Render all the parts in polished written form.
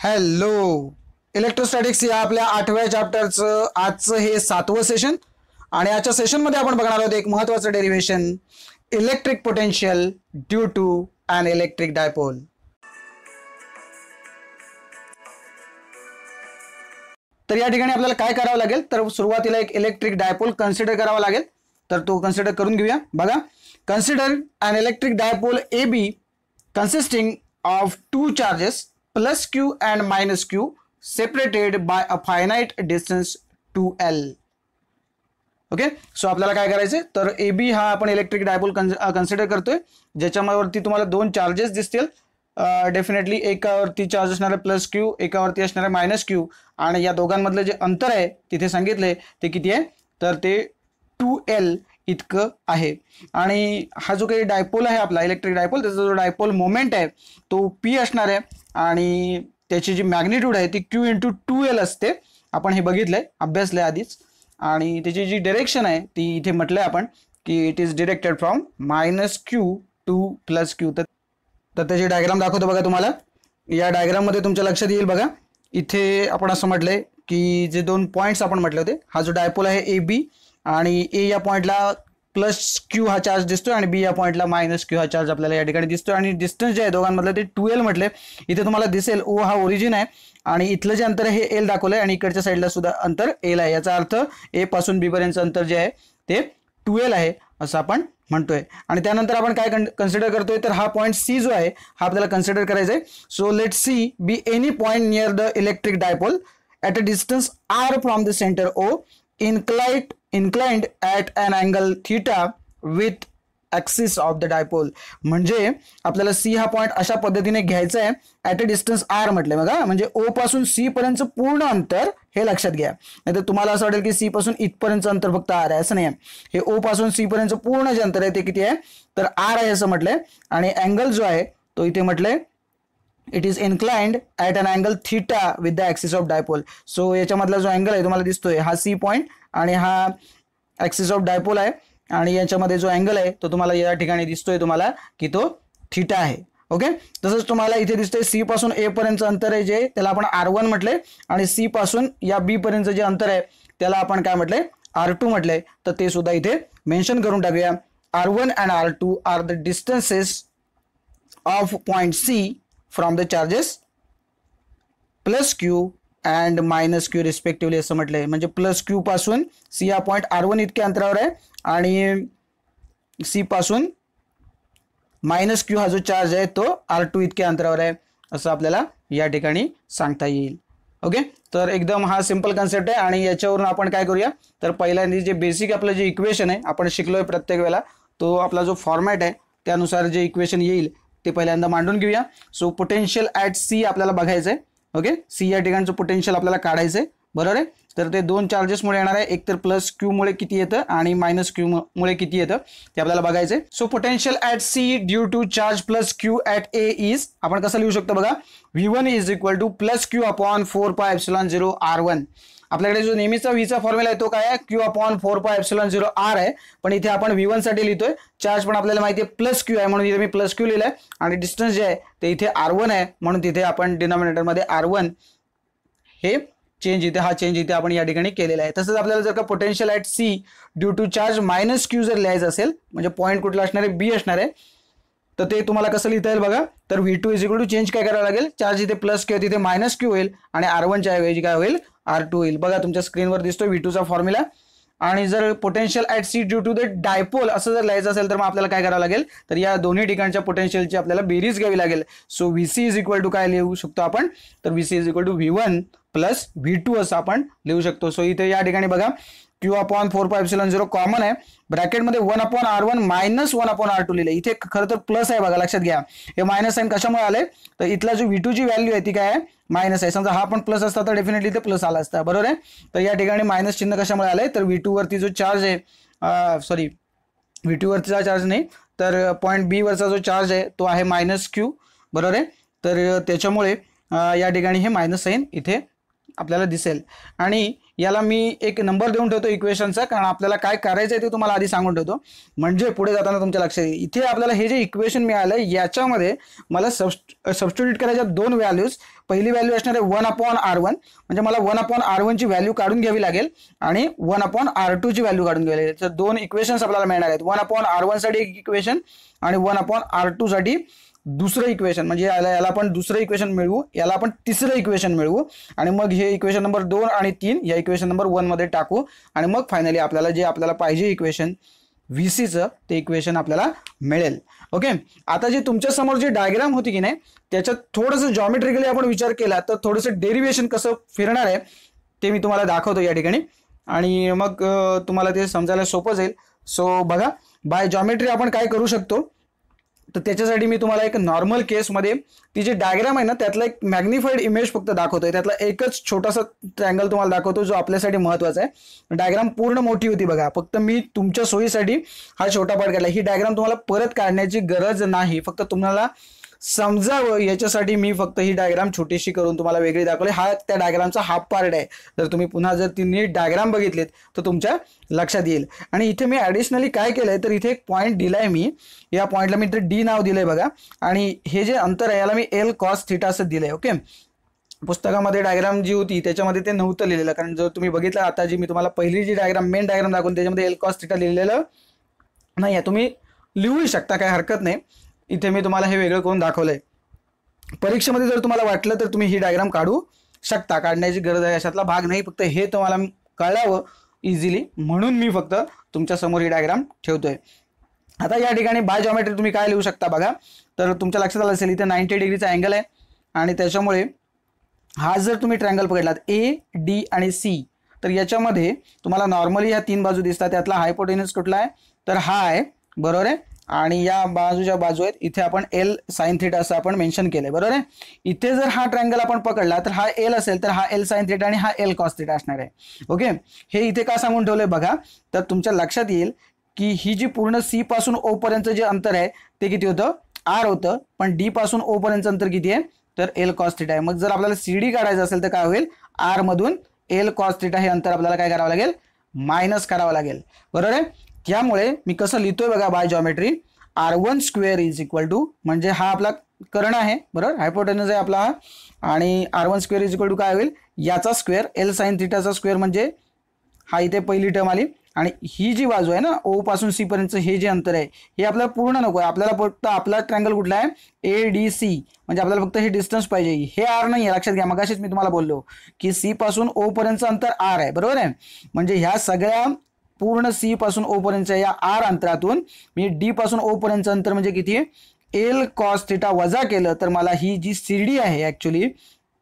Hello, electrostatics या आपल्या 8व्या चॅप्टरचं आजचं हे 7वं सेशन आणि आजच्या सेशनमध्ये आपण बघणार आहोत एक महत्त्वाचं derivation, electric potential due to an electric dipole. तर या ठिकाणी आपल्याला काय करावं लागेल, तर सुरुवातीला एक इलेक्ट्रिक डायपोल कन्सिडर करावा लागेल. तर तो कन्सिडर करून घेऊया. बघा, consider an electric dipole A B consisting of two charges plus q and minus q separated by a finite distance 2l. Okay, so आपल्याला काय करायचं, तर ए बी हा आपण इलेक्ट्रिक डायपोल कन्सिडर करतोय, ज्याच्यावरती तुम्हाला दोन चार्जेस दिसतील. डेफिनेटली एकावरती चार्ज असणार आहे प्लस क्यू, एकावरती असणार आहे मायनस क्यू, आणि या दोघांमधलं जे अंतर आहे तिथे सांगितलंय ते किती आहे, तर ते 2l इतकं आहे. आणि हा जो काही डायपोल आहे आपला इलेक्ट्रिक डायपोल, त्याचा जो डायपोल मोमेंट आहे तो p असणार आहे आणि त्याची जी मॅग्निट्यूड आहे ती q इंटू 2l असते. आपण हे बघितलंय, अभ्यासलंय आधीच. आणि त्याची जी डिरेक्शन आहे ती इथे म्हटलंय आपण की it is directed from minus Q to plus Q. तर त्याची डायग्राम दाखवतो बघा तुम्हाला. या डायग्राममध्ये तुमच्या लक्षात येईल बघा, इथे आपण असं म्हटलंय की जे दोन पॉईंट्स आपण म्हटले होते, हा जो डायपोल आहे ए बी, आणि ए या पॉईंटला प्लस क्यू हा चार्ज दिसतोय आणि बी या पॉईंटला मायनस क्यू हा चार्ज आपल्याला या ठिकाणी दिसतोय. आणि डिस्टन्स जे आहे दोघांमधलं ते 2l म्हटले. इथे तुम्हाला दिसेल ओ हा ओरिजिन आहे आणि इथलं जे अंतर आहे हे एल दाखवलंय आणि इकडच्या साईडला सुद्धा अंतर एल आहे. याचा अर्थ ए पासून बी पर्यंतचं अंतर जे आहे ते 2l आहे असं आपण म्हणतोय. आणि त्यानंतर आपण काय कन्सिडर करतोय, तर हा पॉईंट सी जो आहे हा आपल्याला कन्सिडर करायचा आहे. So let C be any point near the electric dipole at a distance R from the centre O, inclined at an angle theta with axis of the dipole. म्हणजे आपल्याला C हा point अशा पद्धतीने घ्यायचा आहे at a distance R म्हटलंय बघा, म्हणजे ओ पासून सी पर्यंतचं पूर्ण अंतर हे लक्षात घ्या. नाहीतर तुम्हाला असं वाटेल की सी पासून इथपर्यंतचं अंतर फक्त आर आहे, असं नाही आहे. हे ओ पासून सी पर्यंतचं पूर्ण जे अंतर आहे ते किती आहे, तर आर आहे असं म्हटलंय. आणि अँगल जो आहे तो इथे म्हटलंय it is inclined at an angle theta with the axis of dipole. So याच्यामधला जो अँगल आहे तुम्हाला दिसतोय हा सी पॉईंट आणि हा ॲक्सिस ऑफ डायपोल आहे, आणि याच्यामध्ये जो अँगल आहे तो तुम्हाला या ठिकाणी दिसतोय तुम्हाला की तो थीटा आहे. ओके, तसंच तुम्हाला इथे दिसतंय सी पासून ए पर्यंतचं अंतर आहे जे त्याला आपण R1 म्हटलंय, आणि सी पासून या बी पर्यंतचं जे अंतर आहे त्याला आपण काय म्हटलंय, R2 म्हटलंय. तर ते सुद्धा इथे मेन्शन करून टाकूया. R1 and R2 are the distances of point C from the charges plus Q and minus Q respectively असं म्हटलंय. म्हणजे प्लस क्यू पासून सी हा पॉईंट R1 इतक्या अंतरावर आहे आणि सी पासून मायनस क्यू हा जो चार्ज आहे तो R2 इतक्या अंतरावर आहे असं आपल्याला या ठिकाणी सांगता येईल. ओके, तर एकदम हा सिंपल कन्सेप्ट आहे. आणि याच्यावरून आपण काय करूया, तर पहिल्यांदा जे बेसिक आपलं जे इक्वेशन आहे आपण शिकलोय प्रत्येक वेळेला, तो आपला जो फॉर्मॅट आहे त्यानुसार जे इक्वेशन येईल ते पहिल्यांदा मांडून घेऊया. सो पोटेन्शियल ॲट सी आपल्याला बघायचं आहे. ओके, सी या ठिकाणचं पोटेन्शियल आपल्याला काढायचं आहे, बरोबर आहे. तर ते दोन चार्जेसमुळे येणार आहे, एक तर प्लस क्यू मुळे किती येतं आणि मायनस क्यू मुळे किती येतं ते आपल्याला बघायचं आहे. So potential at C due to charge plus Q at A is, आपण कसं लिहू शकतो बघा, V1 is equal to plus Q upon 4πε0 R1. आपल्याकडे जो नेहमीचा व्हीचा फॉर्म्युला आहे तो काय आहे, क्यू अपॉन 4πε0 R आहे, पण इथे आपण V1 साठी लिहितोय. चार्ज पण आपल्याला माहिती आहे प्लस क्यू आहे म्हणून इथे मी प्लस क्यू लिहिलाय, आणि डिस्टन्स जे आहे ते इथे R1 आहे म्हणून तिथे आपण डिनॉमिनेटरमध्ये R1 हे चेंज इथे हा चेंज इथे आपण या ठिकाणी केलेला आहे. तसंच आपल्याला जर का potential at C due to charge minus Q जर लिहायचं असेल, म्हणजे पॉईंट कुठला असणार आहे, बी असणार आहे, तर ते तुम्हाला कसं लिहिता येईल बघा, तर V2 is equal to change काय करावं लागेल, चार्ज इथे प्लस क्यू तिथे मायनस क्यू होईल आणि R1च्या ऐवजी काय होईल, R2 होईल. बघा तुमच्या स्क्रीनवर दिसतोय V2चा फॉर्म्युला. आणि जर potential at C due to the dipole असं जर लिहायचं असेल तर मग आपल्याला काय करावं लागेल, तर या दोन्ही ठिकाणच्या पोटेन्शियलची आपल्याला बेरीज घ्यावी लागेल. So VC is equal to काय लिहू शकतो आपण, तर VC is equal to V1 plus V2 असं आपण लिहू शकतो. सो इथे या ठिकाणी बघा क्यू अपॉन 4πε0 कॉमन आहे, ब्रॅकेटमध्ये 1 upon R1 minus 1 upon R2 लिहिले. इथे खरं तर प्लस आहे बघा, लक्षात घ्या. हे मायनस साईन कशामुळे आले, तर इथला जो V2 ची व्हॅल्यू आहे ती काय आहे, मायनस आहे. समजा हा पण प्लस असता तर डेफिनेटली इथे प्लस आला असता, बरोबर आहे. तर या ठिकाणी मायनस चिन्ह कशामुळे आलंय, तर V2 वरती जो चार्ज आहे, सॉरी V2 वरचा चार्ज नाही तर पॉईंट बी वरचा जो चार्ज आहे तो आहे मायनस क्यू, बरोबर आहे. तर त्याच्यामुळे या ठिकाणी हे मायनस साईन इथे आपल्याला दिसेल. आणि याला मी एक नंबर देऊन ठेवतो इक्वेशनचा, कारण आपल्याला काय करायचं आहे ते तुम्हाला आधी सांगून ठेवतो, म्हणजे पुढे जाताना तुमच्या लक्षात येईल. इथे आपल्याला हे जे इक्वेशन मिळालं याच्यामध्ये मला सबस्टिट्यूट करायच्या दोन व्हॅल्यूज. पहिली व्हॅल्यू असणार आहे 1/r1, म्हणजे मला 1/r1 ची व्हॅल्यू काढून घ्यावी लागेल आणि 1/r2 ची व्हॅल्यू काढून घ्यावी लागेल. तर दोन इक्वेशन्स आपल्याला मिळणार आहेत. 1/r1 साठी एक इक्वेशन आणि 1/r2 साठी दुसरं इक्वेशन. म्हणजे याला आपण दुसरं इक्वेशन मिळवू, याला आपण तिसरं इक्वेशन मिळवू आणि मग हे इक्वेशन नंबर 2 आणि 3 या इक्वेशन नंबर 1 मध्ये टाकू आणि मग फायनली आपल्याला जे आपल्याला पाहिजे इक्वेशन VCचं ते इक्वेशन आपल्याला मिळेल. ओके. आता जे तुमच्या समोर जे डायग्राम होती की नाही त्याच्यात थोडंसं जॉमेट्रिकली आपण विचार केला तर थोडंसं डेरिव्हेशन कसं फिरणार आहे ते मी तुम्हाला दाखवतो या ठिकाणी आणि मग तुम्हाला ते समजायला सोपं जाईल. सो बघा, बाय जॉमेट्री आपण काय करू शकतो तर त्याच्यासाठी मी तुम्हाला एक नॉर्मल केसमध्ये ती जी डायग्राम आहे ना त्यातला एक मॅग्निफाईड इमेज फक्त दाखवतोय. त्यातला एकच छोटासा ट्रँगल तुम्हाला दाखवतो जो आपल्यासाठी महत्त्वाचा आहे. डायग्राम पूर्ण मोठी होती बघा, फक्त मी तुमच्या सोयीसाठी हा छोटा पार्ट काढला. ही डायग्राम तुम्हाला परत काढण्याची गरज नाही, फक्त तुम्हाला समजावं याच्यासाठी मी फक्त ही डायग्राम छोटीशी करून तुम्हाला वेगळी दाखवली. हा त्या डायग्रामचा हाफ पार्ट आहे. जर तुम्ही पुन्हा जर ती नीट डायग्राम बघितलीत तर तुमच्या लक्षात येईल. आणि इथे मी ॲडिशनली काय केलंय तर इथे एक पॉईंट दिलाय मी, या पॉईंटला मी इथे D नाव दिलंय बघा आणि हे जे अंतर आहे याला मी L cos θ असं दिलंय. ओके. पुस्तकामध्ये डायग्राम जी होती त्याच्यामध्ये ते नव्हतं लिहिलेलं, कारण जर तुम्ही बघितलं आता जी मी तुम्हाला पहिली जी डायग्राम मेन डायग्राम दाखवली त्याच्यामध्ये L cos θ लिहिलेलं नाही आहे. तुम्ही लिहूही शकता, काय हरकत नाही. इथे मी तुम्हाला हे वेगळं करून दाखवलंय. परीक्षेमध्ये जर तुम्हाला वाटलं तर तुम्ही ही डायग्राम काढू शकता, काढण्याची गरज आहे अशातला भाग नाही. फक्त हे तुम्हाला कळावं इझिली म्हणून मी फक्त तुमच्या समोर ही डायग्राम ठेवतोय. आता या ठिकाणी बाय जॉमेट्री तुम्ही काय लिहू शकता बघा, तर तुमच्या लक्षात आलं असेल इथे 90 डिग्रीचा अँगल आहे आणि त्याच्यामुळे हा जर तुम्ही ट्रँगल पकडलात AD आणि C तर याच्यामध्ये तुम्हाला नॉर्मली ह्या तीन बाजू दिसतात. त्यातला हायपोटेन्यूज कुठला आहे तर हा आहे, बरोबर आहे. आणि या बाजूच्या बाजू आहेत इथे आपण L sin θ असं आपण मेन्शन केलंय, बरोबर आहे. इथे जर हा ट्रँगल आपण पकडला तर हा L असेल तर हा L sin θ आणि हा L cos θ असणार आहे. ओके. हे इथे का सांगून ठेवलंय बघा, तर तुमच्या लक्षात येईल की ही जी पूर्ण C पासून O पर्यंत जे अंतर आहे ते किती होतं, R होतं, पण D पासून O पर्यंत अंतर किती आहे तर L cos θ आहे. मग जर आपल्याला CD काढायचं असेल तर काय होईल, R मधून L cos θ हे अंतर आपल्याला काय करावं लागेल, मायनस करावं लागेल, बरोबर आहे. त्यामुळे मी कसं लिहितोय बघा by geometry, R1 square is equal to, म्हणजे हा आपला कर्ण आहे, बरोबर, हायपोटेन्यूज आहे आपला हा, आणि R1 square is equal to काय होईल याचा स्क्वेअर L sin θ चा स्क्वेअर, म्हणजे हा इथे पहिली टर्म आली. आणि ही जी बाजू आहे ना O पासून C पर्यंत हे जे अंतर आहे हे आपल्याला पूर्ण नको आहे, आपल्याला फक्त आपला ट्रँगल कुठला आहे ADC, म्हणजे आपल्याला फक्त हे डिस्टन्स पाहिजे. हे R नाही आहे, लक्षात घ्या. मगाशीच मी तुम्हाला बोललो की C पासून O पर्यंतचं अंतर R आहे, बरोबर आहे. म्हणजे ह्या सगळ्या पूर्ण C पासून O पर्यंतच्या या R अंतरातून मी D पासून O पर्यंतचं अंतर म्हणजे किती L cos θ वजा केलं तर मला ही जी CD आहे ॲक्च्युली,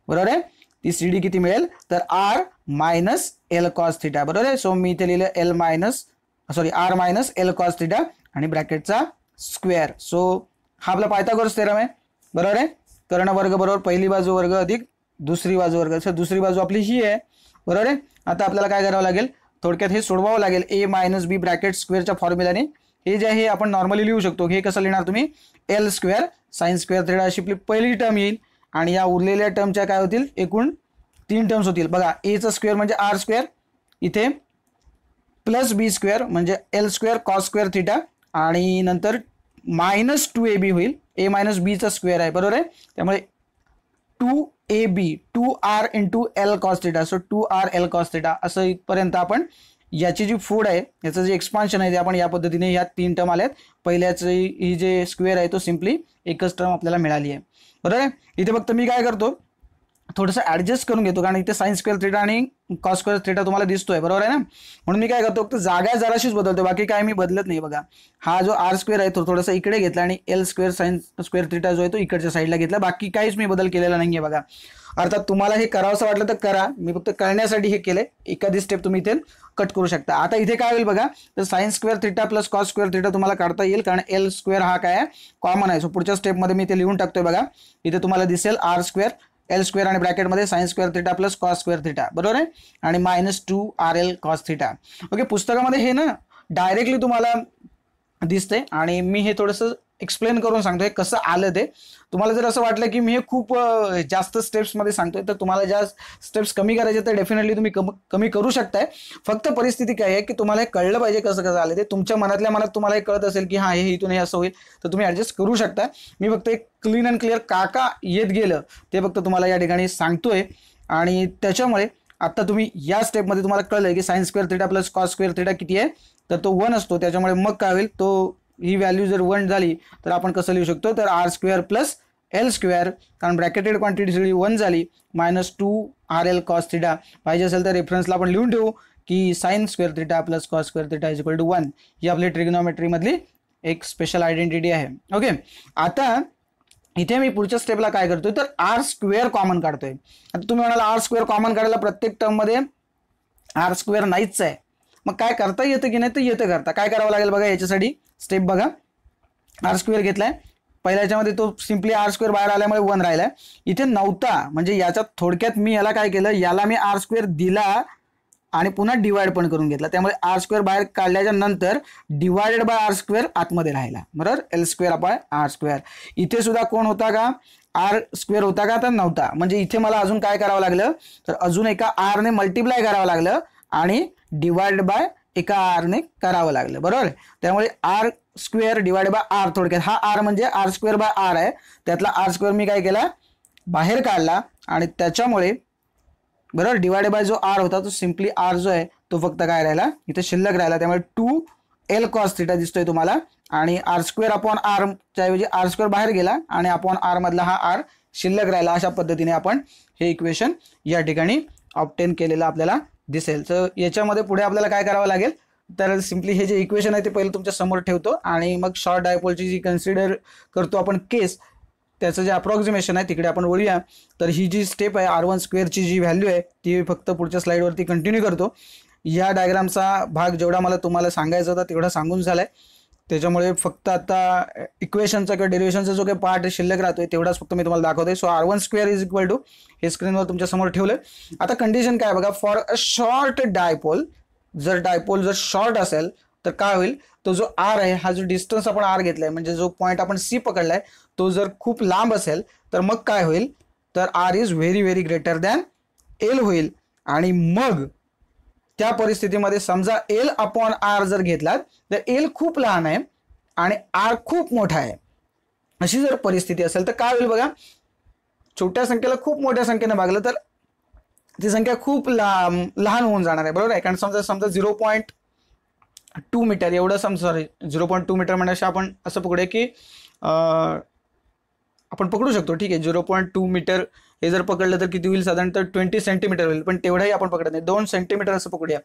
बरोबर आहे, ती CD किती मिळेल तर R मायनस L cos θ, बरोबर आहे. सो मी इथे लिहिलं R मायनस L cos θ आणि ब्रॅकेटचा स्क्वेअर. सो हा आपला पायथागोरस थेरम आहे, बरोबर आहे. कर्ण वर्ग बरोबर पहिली बाजू वर्ग अधिक दुसरी बाजू वर्ग. सो दुसरी बाजू आपली ही आहे, बरोबर आहे. आता आपल्याला काय करावं लागेल, थोडक्यात हे सोडवावं लागेल A मायनस B ब्रॅकेट स्क्वेअरच्या फॉर्म्युलाने. हे जे आहे आपण नॉर्मली लिहू शकतो. हे कसं लिहिणार तुम्ही, L square sine square theta अशी आपली पहिली टर्म येईल आणि या उरलेल्या टर्मच्या काय होतील, एकूण 3 टर्म्स होतील बघा. A चा स्क्वेअर म्हणजे R स्क्वेअर, इथे प्लस B स्क्वेअर म्हणजे L square cos square theta आणि नंतर मायनस 2AB होईल. A मायनस B चा स्क्वेअर आहे, बरोबर आहे. त्यामुळे 2AB 2R into L cos θ. So 2R L cos θ असं इथपर्यंत आपण याची जी फोड आहे याचं जे एक्सपान्शन आहे ते आपण या पद्धतीने या 3 टर्म आल्यात. पहिल्याचं ही जे स्क्वेअर आहे तो सिम्पली एकच टर्म आपल्याला मिळाली आहे, बरोबर आहे. इथे फक्त मी काय करतो, थोडंसं ॲडजस्ट करून घेतो, कारण इथे साइन स्क्वेअर थीटा आणि कॉस स्क्वेअर थीटा तुम्हाला दिसतोय, बरोबर आहे ना. म्हणून मी काय करतो, फक्त जागा जराशीच बदलतो, बाकी काय मी बदलत नाही बघा. हा जो R स्क्वेअर आहे तो थोडासा इकडे घेतला आणि L square sine square theta जो आहे तो इकडच्या साईडला घेतला. बाकी काहीच मी बदल केलेला नाहीये बघा. अर्थात तुम्हाला हे करावंसं वाटलं तर करा, मी फक्त कळण्यासाठी हे केलंय. एखादी स्टेप तुम्ही इथे कट करू शकता. आता इथे काय होईल बघा, तर sign square theta plus cos square theta तुम्हाला काढता येईल, कारण L स्क्वेअर हा काय आहे कॉमन आहे. सो पुढच्या स्टेपमध्ये मी ते लिहून टाकतोय बघा. इथे तुम्हाला दिसेल R स्क्वेअर L स्क्वेअर आणि ब्रॅकेटमध्ये sine square theta plus cos square theta, बरोबर आहे, आणि मायनस 2RL cos θ. ओके. पुस्तकामध्ये हे ना डायरेक्टली तुम्हाला दिसते आणि मी हे थोडंसं एक्सप्लेन करून सांगतोय कसं आलं ते. तुम्हाला जर असं वाटलं की मी हे खूप जास्त स्टेप्समध्ये सांगतोय तर तुम्हाला ज्या स्टेप्स कमी करायचे तर डेफिनेटली तुम्ही कमी करू शकताय. फक्त परिस्थिती काय आहे की तुम्हाला हे कळलं पाहिजे कसं कसं आलं ते. तुमच्या मनातल्या मनात तुम्हाला हे कळत असेल की हां हे इथून हे असं होईल तर तुम्ही ॲडजस्ट करू शकता. मी फक्त एक क्लीन अँड क्लिअर का येत गेलं ते फक्त तुम्हाला या ठिकाणी सांगतोय. आणि त्याच्यामुळे आता तुम्ही या स्टेपमध्ये तुम्हाला कळलं की sine square theta plus cos square theta किती आहे तर तो 1 असतो. त्याच्यामुळे मग काय होईल तो ही व्हॅल्यू जर 1 झाली तर आपण कसं लिहू शकतो तर R square plus L square, कारण ब्रॅकेटेड क्वांटिटी सगळी 1 झाली, -2RL कॉस थिटा. पाहिजे असेल तर रेफरन्सला आपण लिहून ठेवू की sine square theta plus cos square theta is equal to 1. ही आपली ट्रिग्नोमेट्रीमधली एक स्पेशल आयडेंटिटी आहे. ओके, आता इथे मी पुढच्या स्टेपला काय करतोय तर आर स्क्वेअर कॉमन काढतोय. आता तुम्ही म्हणाला आर स्क्वेअर कॉमन काढायला प्रत्येक टर्ममध्ये आर स्क्वेअर नाहीच आहे, मग काय करता येतं की नाही तर येतं करता. काय करावं लागेल बघा याच्यासाठी स्टेप बघा. आर स्क्वेअर घेतलाय पहिल्या याच्यामध्ये तो सिम्पली आर स्क्वेअर बाहेर आल्यामुळे 1 राहिलाय. इथे नव्हता म्हणजे याच्यात थोडक्यात मी याला काय केलं याला मी आर स्क्वेअर दिला आणि पुन्हा डिवाइड पण करून घेतला. त्यामुळे आर स्क्वेअर बाहेर काढल्याच्या नंतर डिवायडेड बाय आर स्क्वेअर आतमध्ये राहिला बरोबर. L square by R square. इथे सुद्धा कोण होता का आर स्क्वेअर होता का तर नव्हता. म्हणजे इथे मला अजून काय करावं लागलं तर अजून एका आरने मल्टिप्लाय करावं लागलं आणि डिवाइड बाय एका आरने करावं लागलं बरोबर. त्यामुळे R square divide by R, थोडक्यात हा आर म्हणजे आर स्क्वेअर बाय आर आहे. त्यातला आर स्क्वेअर मी काय केला बाहेर काढला आणि त्याच्यामुळे बरोबर डिवाइड बाय जो आर होता तो सिम्पली आर जो आहे तो फक्त काय राहिला इथे शिल्लक राहिला. त्यामुळे 2L कॉस थिटा दिसतोय तुम्हाला आणि आर स्क्वेअर अपॉन आर च्या ऐवजी आर स्क्वेअर बाहेर गेला आणि अपॉन आर मधला हा आर शिल्लक राहिला. अशा पद्धतीने आपण हे इक्वेशन या ठिकाणी ऑब्टेन केलेलं आपल्याला दिसेल. तर याच्यामध्ये पुढे आपल्याला काय करावं लागेल तर सिम्पली हे जे इक्वेशन आहे ते पहिले तुमच्या समोर ठेवतो आणि मग शॉर्ट डायपोलची जी कन्सिडर करतो आपण केस त्याचं जे अप्रॉक्सिमेशन आहे तिकडे आपण वळूया. तर ही जी स्टेप आहे R1 स्क्वेअरची जी व्हॅल्यू आहे ती फक्त पुढच्या स्लाइडवरती कंटिन्यू करतो. या डायग्रामचा भाग जेवढा मला तुम्हाला सांगायचा होता तेवढा सांगून झालाय. त्याच्यामुळे फक्त आता इक्वेशनचा किंवा डेरिव्हेशनचा जो काही पार्ट शिल्लक राहतोय तेवढाच फक्त मी तुम्हाला दाखवतोय. So R1 square is equal to हे स्क्रीनवर तुमच्या समोर ठेवलंय. आता कंडिशन काय बघा, फॉर अ शॉर्ट डायपोल, जर डायपोल जर शॉर्ट असेल तर काय होईल तो जो आर आहे हा जो डिस्टन्स आपण आर घेतलाय म्हणजे जो पॉईंट आपण सी पकडलाय तो जर खूप लांब असेल तर मग काय होईल तर R is very very greater than L होईल. आणि मग त्या परिस्थितीमध्ये समजा एल अपॉन आर जर घेतलात तर एल खूप लहान आहे आणि आर खूप मोठा आहे. अशी जर परिस्थिती असेल तर काय होईल बघा, छोट्या संख्येला खूप मोठ्या संख्येने भागलं तर ती संख्या खूप लहान होऊन जाणार आहे बरोबर आहे. कारण समजा 0.2 मीटर एवढं सॉरी 0.2 मीटर म्हणजे आपण असं पकडूया की आपण पकडू शकतो ठीक आहे. 0.2 मीटर हे जर पकडलं तर किती होईल साधारणतः 20 सेंटीमीटर होईल. पण तेवढाही आपण पकडत नाही, 2 सेंटीमीटर असं पकडूया.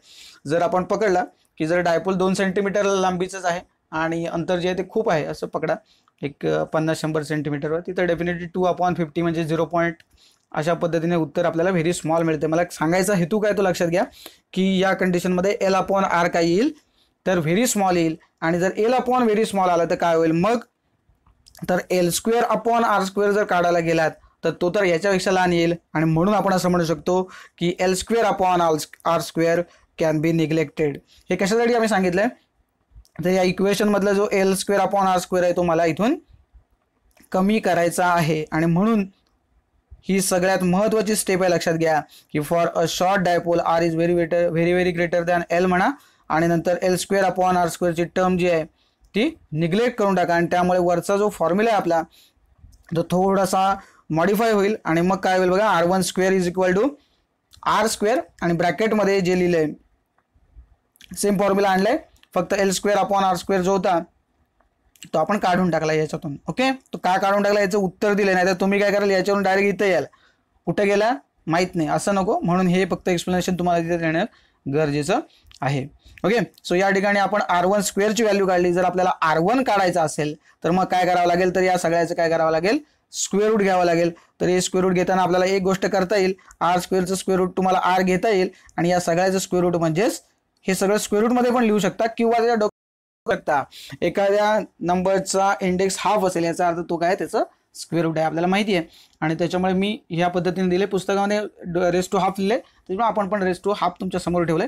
जर आपण पकडला की जर डायपोल 2 सेंटीमीटर लांबीचंच आहे आणि अंतर जे आहे ते खूप आहे असं पकडा एक 50-100 सेंटीमीटरवर, तिथं डेफिनेटली 2/50 म्हणजे 0. अशा पद्धतीने उत्तर आपल्याला व्हेरी स्मॉल मिळते. मला सांगायचा हेतू काय तो लक्षात घ्या की या कंडिशनमध्ये एल अपॉन आर काय येईल तर व्हेरी स्मॉल येईल. आणि जर एल अपॉन व्हेरी स्मॉल आला तर काय होईल मग तर L square upon R square जर काढायला गेलात तर तो तर याच्यापेक्षा लहान येईल. आणि म्हणून आपण असं म्हणू शकतो की L square upon R square can be neglected. हे कशासाठी आम्ही सांगितलंय तर या इक्वेशन मधला जो L square upon R square आहे तो मला इथून कमी करायचा आहे. आणि म्हणून ही सगळ्यात महत्त्वाची स्टेप आहे, लक्षात घ्या की for a short dipole R is very very greater than L म्हणा आणि नंतर एल स्क्वेअर अपॉन आर स्क्वेअरची टर्म जी आहे ती निग्लेक्ट करून टाका. आणि त्यामुळे वरचा जो फॉर्म्युला आहे आपला तो थोडासा मॉडिफाय होईल. आणि मग काय होईल बघा, R1 square is equal to R square आणि ब्रॅकेटमध्ये जे लिहिलंय सेम फॉर्म्युला आणलाय, फक्त L square upon R square जो होता तो आपण काढून टाकला याच्यातून. ओके, तो का काढून टाकला याचं उत्तर दिलं नाही तर तुम्ही काय कराल याच्यावरून डायरेक्ट इथं याल, कुठं गेला माहीत नाही असं नको. म्हणून हे फक्त एक्सप्लेनेशन तुम्हाला तिथे देणं गरजेचं आहे. ओके, सो या ठिकाणी आपण R1 स्क्वेअरची व्हॅल्यू काढली. जर आपल्याला R1 काढायचा असेल तर मग काय करावं लागेल तर या सगळ्याचं काय करावं लागेल स्क्वेअर रूट घ्यावं लागेल. तर हे स्क्वेअर रूट घेताना आपल्याला एक गोष्ट करता येईल, आर स्क्वेअरचं स्क्वेअर रूट तुम्हाला आर घेता येईल आणि या सगळ्याचं स्क्वेअर रूट म्हणजेच हे सगळं स्क्वेअर रूटमध्ये पण लिहू शकता किंवा त्याच्या करता एखाद्या नंबरचा इंडेक्स हाफ असेल याचा अर्थ तो काय त्याचं स्क्वेअर रूट आहे आपल्याला माहिती आहे. आणि त्याच्यामुळे मी ह्या पद्धतीने दिले, पुस्तकामध्ये रेस टू हाफ लिहिले त्याच्यामुळे आपण पण रेस टू हाफ तुमच्या समोर ठेवलंय.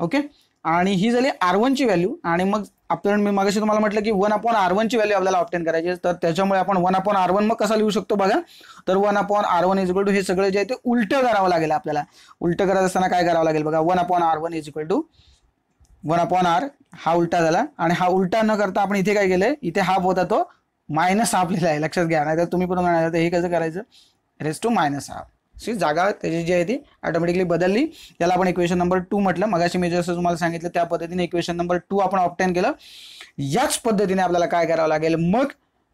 ओके, आणि ही झाली R1 ची व्हॅल्यू. आणि मग आपण मी मागाशी तुम्हाला म्हटलं की 1/r1 ची व्हॅल्यू आपल्याला ऑब्टेन करायची आहे, तर त्याच्यामुळे आपण 1/r1 मग कसा लिहू शकतो बघा. तर 1/r1 इज इक्वल टू हे सगळं जे आहे ते उलटं करावं लागेल आपल्याला. उलटं करत असताना काय करावं लागेल बघा, 1/r1 is equal to 1/r हा उलटा झाला आणि हा उलटा न करता आपण इथे काय केलंय, इथे हाफ होता तो मायनस हाफ लिहिला आहे, लक्षात घ्या. नाही तर तुम्ही पण म्हणाल हे कसं करायचं, रेस टू मायनस हाफ. शी जागा त्याची जी आहे ती ऑटोमॅटिकली बदलली. त्याला आपण इक्वेशन नंबर 2 म्हटलं. मगाशी मी जसं तुम्हाला सांगितलं त्या पद्धतीने इक्वेशन नंबर 2 आपण ऑब्टेन केलं. याच पद्धतीने आपल्याला काय करावं लागेल, मग